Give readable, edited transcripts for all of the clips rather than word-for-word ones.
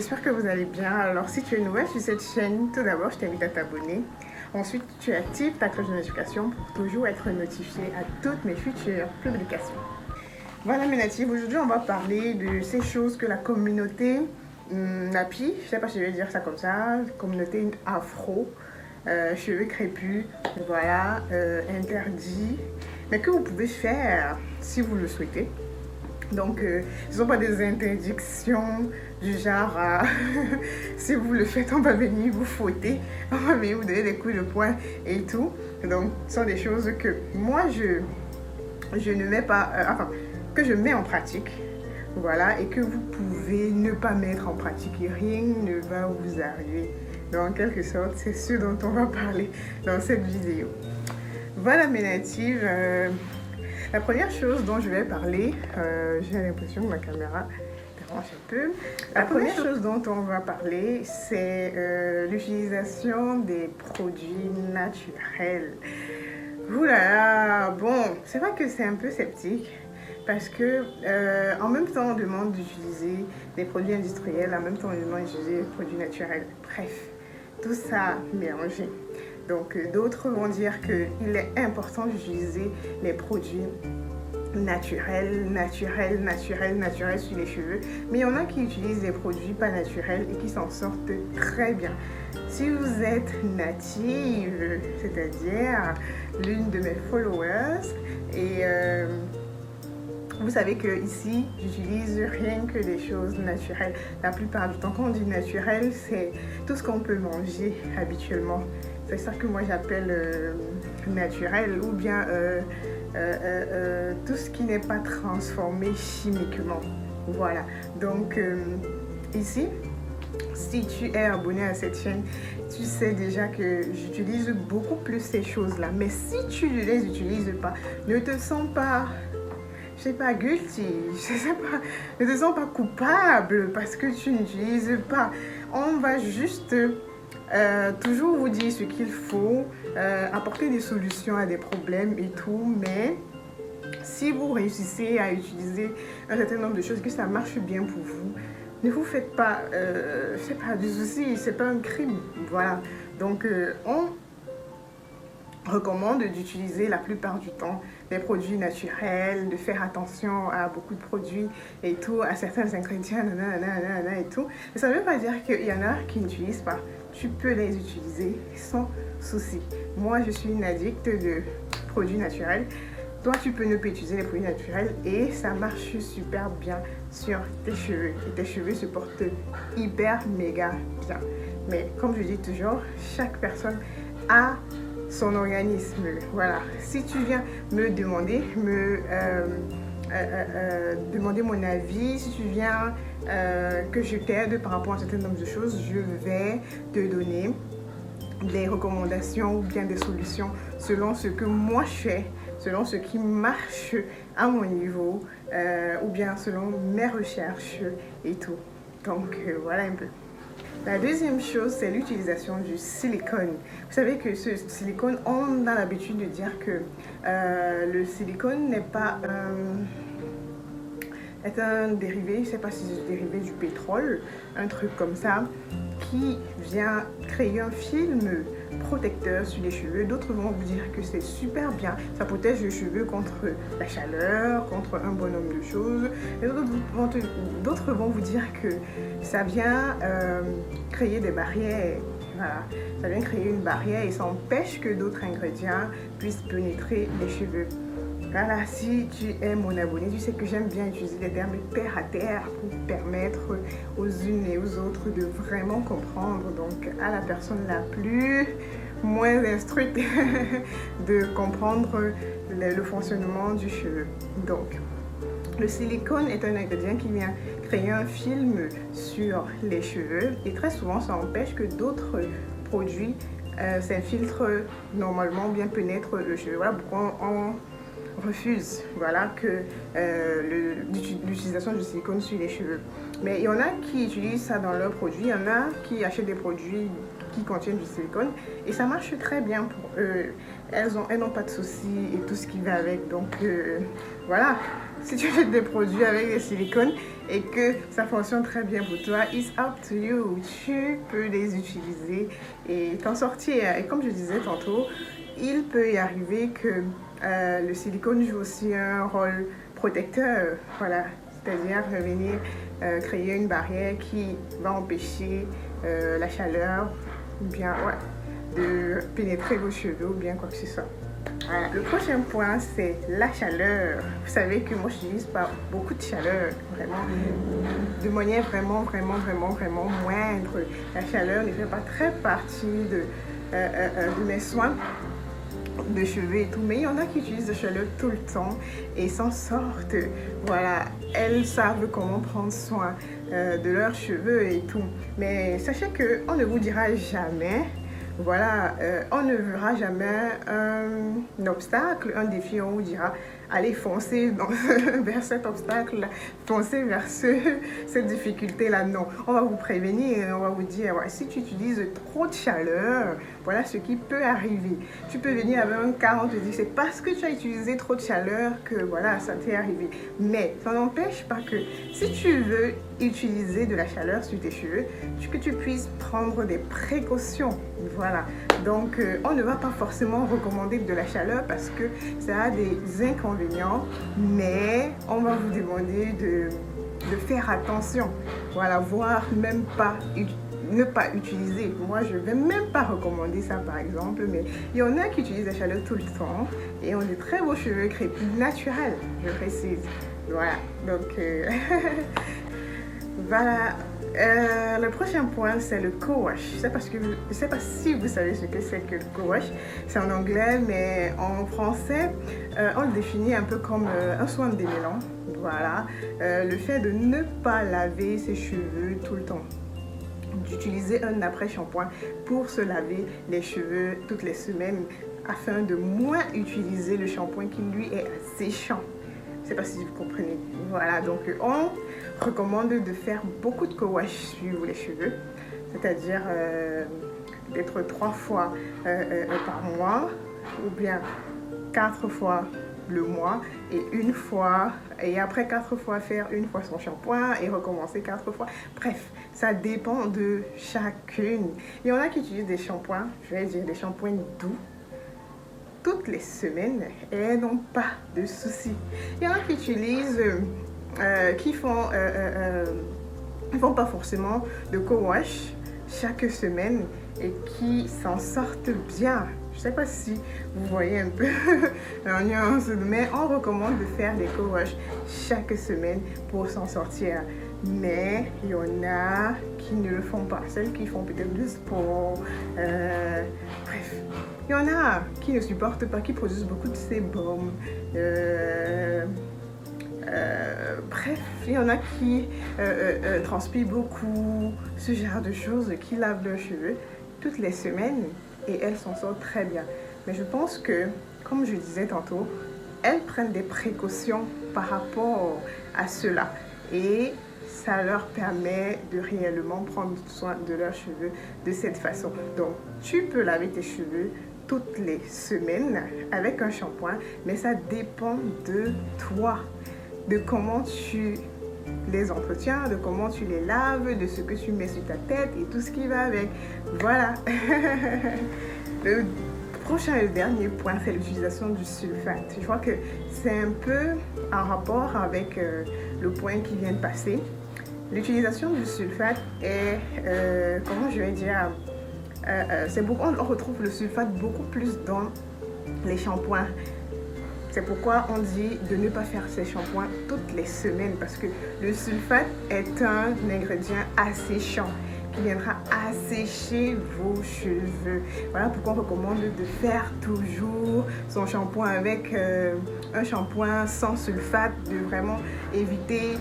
j'espère que vous allez bien. Alors si tu es nouvelle sur cette chaîne, tout d'abord je t'invite à t'abonner. Ensuite tu actives ta cloche de notification pour toujours être notifié à toutes mes futures publications. Voilà mes natifs, aujourd'hui on va parler de ces choses que la communauté Napi, je sais pas si je vais dire ça comme ça, communauté afro, cheveux crépus, voilà, interdit, mais que vous pouvez faire si vous le souhaitez. Donc, ce ne sont pas des interdictions du genre, si vous le faites, on va venir vous fouetter, on va venir vous donner des coups de poing et tout. Donc, ce sont des choses que moi, je ne mets pas, que je mets en pratique. Voilà, et que vous pouvez ne pas mettre en pratique et rien ne va vous arriver. Donc, en quelque sorte, c'est ce dont on va parler dans cette vidéo. Voilà mes natives. La première chose dont je vais parler, j'ai l'impression que ma caméra dérange un peu. La première chose dont on va parler, c'est l'utilisation des produits naturels. Oulala, bon, c'est vrai que c'est un peu sceptique parce que en même temps on demande d'utiliser des produits industriels, en même temps on demande d'utiliser des produits naturels. Bref, tout ça mélangé. Donc d'autres vont dire qu'il est important d'utiliser les produits naturels sur les cheveux. Mais il y en a qui utilisent des produits pas naturels et qui s'en sortent très bien. Si vous êtes native, c'est-à-dire l'une de mes followers, et vous savez que ici, j'utilise rien que des choses naturelles. La plupart du temps, quand on dit naturel, c'est tout ce qu'on peut manger habituellement. C'est ça que moi j'appelle naturel, ou bien tout ce qui n'est pas transformé chimiquement. Voilà. Donc ici, si tu es abonné à cette chaîne, tu sais déjà que j'utilise beaucoup plus ces choses-là. Mais si tu ne les utilises pas, ne te sens pas, je sais pas, guilty, je sais pas, ne te sens pas coupable parce que tu n'utilises pas. On va juste toujours vous dire ce qu'il faut, apporter des solutions à des problèmes et tout, mais si vous réussissez à utiliser un certain nombre de choses, que ça marche bien pour vous, ne vous faites pas, c'est pas du souci, c'est pas un crime, voilà. Donc on recommande d'utiliser la plupart du temps des produits naturels, de faire attention à beaucoup de produits et tout, à certains ingrédients, nanana, et tout. Mais ça ne veut pas dire qu'il y en a qui n'utilisent pas. Tu peux les utiliser sans souci. Moi, je suis une addict de produits naturels. Toi, tu peux ne pas utiliser les produits naturels et ça marche super bien sur tes cheveux. Et tes cheveux se portent hyper, méga bien. Mais comme je dis toujours, chaque personne a son organisme. Voilà. Si tu viens me demander, demander mon avis, si tu viens que je t'aide par rapport à un certain nombre de choses, je vais te donner des recommandations ou bien des solutions selon ce que moi je fais, selon ce qui marche à mon niveau ou bien selon mes recherches et tout. Donc voilà un peu. La deuxième chose, c'est l'utilisation du silicone. Vous savez que ce silicone, on a l'habitude de dire que le silicone n'est pas est un dérivé, je ne sais pas si c'est un dérivé du pétrole, un truc comme ça, qui vient créer un film protecteur sur les cheveux. D'autres vont vous dire que c'est super bien, ça protège les cheveux contre la chaleur, contre un bon nombre de choses. Et d'autres vont vous dire que ça vient créer des barrières. Voilà, ça vient créer une barrière et ça empêche que d'autres ingrédients puissent pénétrer les cheveux. Voilà, si tu es mon abonné, tu sais que j'aime bien utiliser les termes terre à terre pour permettre aux unes et aux autres de vraiment comprendre, donc à la personne la plus moins instruite de comprendre le fonctionnement du cheveu. Donc, le silicone est un ingrédient qui vient créer un film sur les cheveux et très souvent ça empêche que d'autres produits s'infiltrent normalement, bien pénètrent le cheveu. Voilà pourquoi on refuse, voilà, que l'utilisation du silicone sur les cheveux. Mais il y en a qui utilisent ça dans leurs produits, il y en a qui achètent des produits qui contiennent du silicone et ça marche très bien pour eux. Elles n'ont pas de soucis et tout ce qui va avec. Donc voilà, si tu achètes des produits avec des silicones et que ça fonctionne très bien pour toi, it's up to you. Tu peux les utiliser et t'en sortir. Et comme je disais tantôt, il peut y arriver que le silicone joue aussi un rôle protecteur. Voilà, c'est-à-dire venir créer une barrière qui va empêcher la chaleur ou bien de pénétrer vos cheveux ou bien quoi que ce soit. Voilà. Le prochain point, c'est la chaleur. Vous savez que moi, je n'utilise pas beaucoup de chaleur, vraiment, de manière vraiment moindre. La chaleur ne fait pas très partie de mes soins de cheveux et tout, mais il y en a qui utilisent la chaleur tout le temps et s'en sortent. Voilà, elles savent comment prendre soin de leurs cheveux et tout. Mais sachez qu'on ne vous dira jamais, voilà, on ne verra jamais un obstacle, un défi, on vous dira allez foncer vers cet obstacle, foncer vers cette difficulté-là. Non, on va vous prévenir, on va vous dire, ouais, si tu utilises trop de chaleur, voilà ce qui peut arriver. Tu peux venir avec un cas, on te dit, c'est parce que tu as utilisé trop de chaleur que voilà, ça t'est arrivé. Mais ça n'empêche pas que si tu veux utiliser de la chaleur sur tes cheveux, que tu puisses prendre des précautions. Voilà, donc on ne va pas forcément recommander de la chaleur parce que ça a des inconvénients, mais on va vous demander de faire attention, voilà, voire même pas ne pas utiliser. Moi, je ne vais même pas recommander ça, par exemple, mais il y en a qui utilisent la chaleur tout le temps et ont de très beaux cheveux crépus naturels, je précise. Voilà, donc voilà. Le prochain point, c'est le co-wash. Je ne sais pas si vous savez ce que c'est que le co-wash. C'est en anglais, mais en français, on le définit un peu comme un soin de démêlant. Voilà, le fait de ne pas laver ses cheveux tout le temps. D'utiliser un après-shampoing pour se laver les cheveux toutes les semaines afin de moins utiliser le shampoing qui lui est séchant. Je ne sais pas si vous comprenez. Voilà, donc on recommande de faire beaucoup de co-wash sur les cheveux, c'est-à-dire d'être 3 fois par mois ou bien 4 fois le mois et une fois, et après 4 fois faire une fois son shampoing et recommencer 4 fois. Bref, ça dépend de chacune. Il y en a qui utilisent des shampoings, je vais dire des shampoings doux, toutes les semaines et elles n'ont pas de soucis. Il y en a qui utilisent, qui font pas forcément de co-wash chaque semaine et qui s'en sortent bien. Je ne sais pas si vous voyez un peu la nuance, mais on recommande de faire des co-wash chaque semaine pour s'en sortir. Mais il y en a qui ne le font pas, celles qui font peut-être du sport, bref. Il y en a qui ne supportent pas, qui produisent beaucoup de sébum. Bref, il y en a qui transpirent beaucoup, ce genre de choses, qui lavent leurs cheveux toutes les semaines et elles s'en sortent très bien. Mais je pense que, comme je disais tantôt, elles prennent des précautions par rapport à cela et ça leur permet de réellement prendre soin de leurs cheveux de cette façon. Donc, tu peux laver tes cheveux toutes les semaines avec un shampoing, mais ça dépend de toi, de comment tu les entretiens, de comment tu les laves, de ce que tu mets sur ta tête et tout ce qui va avec. Voilà. Le prochain et le dernier point, c'est l'utilisation du sulfate. Je crois que c'est un peu en rapport avec le point qui vient de passer. L'utilisation du sulfate est, comment je vais dire, on retrouve le sulfate beaucoup plus dans les shampoings. C'est pourquoi on dit de ne pas faire ces shampoings toutes les semaines parce que le sulfate est un ingrédient asséchant qui viendra assécher vos cheveux. Voilà pourquoi on recommande de faire toujours son shampoing avec un shampoing sans sulfate, de vraiment éviter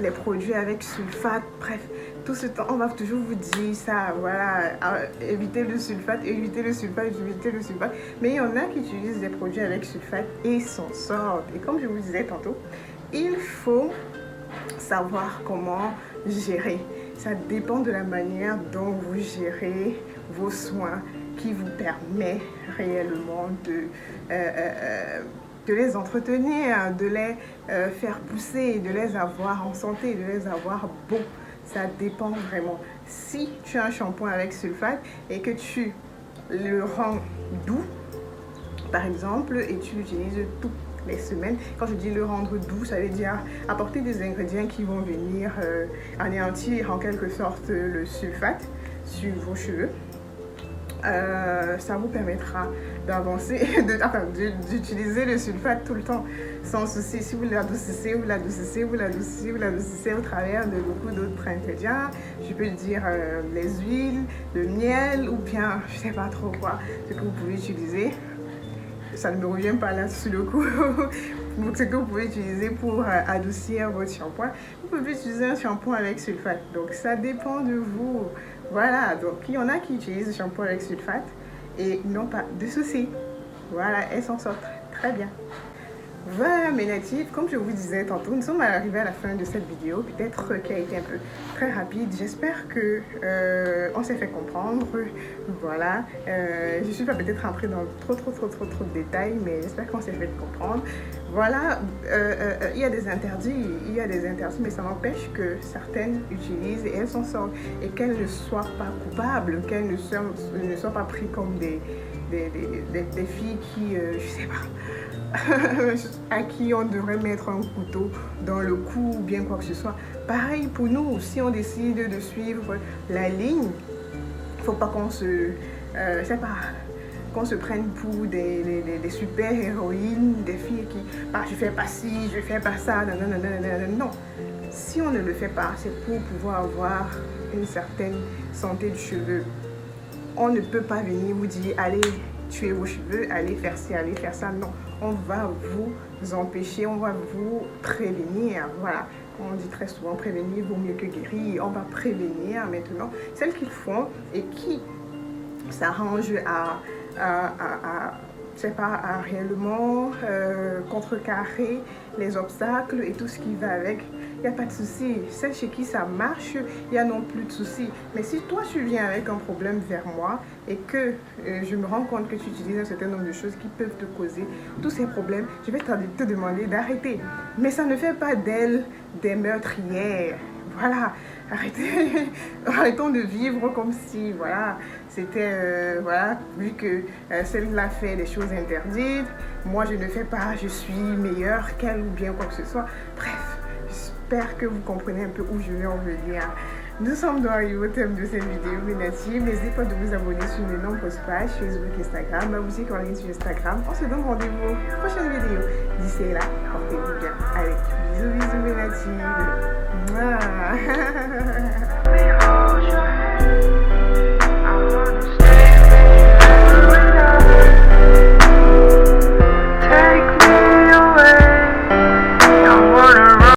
les produits avec sulfate. Bref, tout ce temps, on va toujours vous dire ça, voilà, éviter le sulfate, éviter le sulfate, éviter le sulfate. Mais il y en a qui utilisent des produits avec sulfate et s'en sortent. Et comme je vous disais tantôt, il faut savoir comment gérer. Ça dépend de la manière dont vous gérez vos soins qui vous permet réellement de de les entretenir, de les faire pousser, de les avoir en santé, de les avoir beaux. Ça dépend vraiment. Si tu as un shampoing avec sulfate et que tu le rends doux, par exemple, et tu l'utilises toutes les semaines. Quand je dis le rendre doux, ça veut dire apporter des ingrédients qui vont venir anéantir en quelque sorte le sulfate sur vos cheveux. Ça vous permettra d'avancer, d'utiliser le sulfate tout le temps sans souci. Si vous l'adoucissez, vous l'adoucissez, vous l'adoucissez, vous l'adoucissez au travers de beaucoup d'autres ingrédients, je peux dire les huiles, le miel ou bien je sais pas trop quoi, ce que vous pouvez utiliser. Ça ne me revient pas là sur le coup. Donc ce que vous pouvez utiliser pour adoucir votre shampoing, vous pouvez utiliser un shampoing avec sulfate. Donc ça dépend de vous. Voilà, donc il y en a qui utilisent le shampoing avec sulfate et n'ont pas de soucis. Voilà, elles s'en sortent très bien. Voilà mes natifs, comme je vous disais tantôt, nous sommes arrivés à la fin de cette vidéo, peut-être qu'elle a été un peu très rapide. J'espère que on s'est fait comprendre. Voilà, je ne suis pas peut-être rentrée dans trop de détails, mais j'espère qu'on s'est fait comprendre. Voilà, il y a des interdits, mais ça n'empêche que certaines utilisent et elles s'en sortent et qu'elles ne soient pas coupables, qu'elles ne soient pas prises comme des filles qui, je sais pas, à qui on devrait mettre un couteau dans le cou ou bien quoi que ce soit. Pareil pour nous, si on décide de suivre la ligne, il ne faut pas qu'on se, qu'on se prenne pour des super héroïnes, des filles qui, je fais pas ci, je fais pas ça, non. Si on ne le fait pas, c'est pour pouvoir avoir une certaine santé du cheveu. On ne peut pas venir vous dire, allez tuer vos cheveux, allez faire ci, allez faire ça. Non, on va vous empêcher, on va vous prévenir. Voilà, on dit très souvent, prévenir vaut mieux que guérir. On va prévenir maintenant celles qui font et qui s'arrangent à réellement contrecarrer les obstacles et tout ce qui va avec. Il n'y a pas de souci. Celles chez qui ça marche, il n'y a non plus de souci. Mais si toi, tu viens avec un problème vers moi et que je me rends compte que tu utilises un certain nombre de choses qui peuvent te causer tous ces problèmes, je vais te demander d'arrêter. Mais ça ne fait pas d'elles des meurtrières. Voilà, arrêtons de vivre comme si, voilà, c'était, vu que celle-là fait des choses interdites, moi je ne fais pas, je suis meilleure qu'elle ou bien quoi que ce soit. Bref, j'espère que vous comprenez un peu où je vais en venir. Nous sommes arrivés au thème de cette vidéo, mes natifs. N'hésitez pas de vous abonner sur mes nombreuses pages, Facebook, Instagram, mais aussi quand on est sur Instagram. On se donne rendez-vous à la prochaine vidéo. D'ici là, portez-vous bien. Allez, bisous mes natifs. Mouah.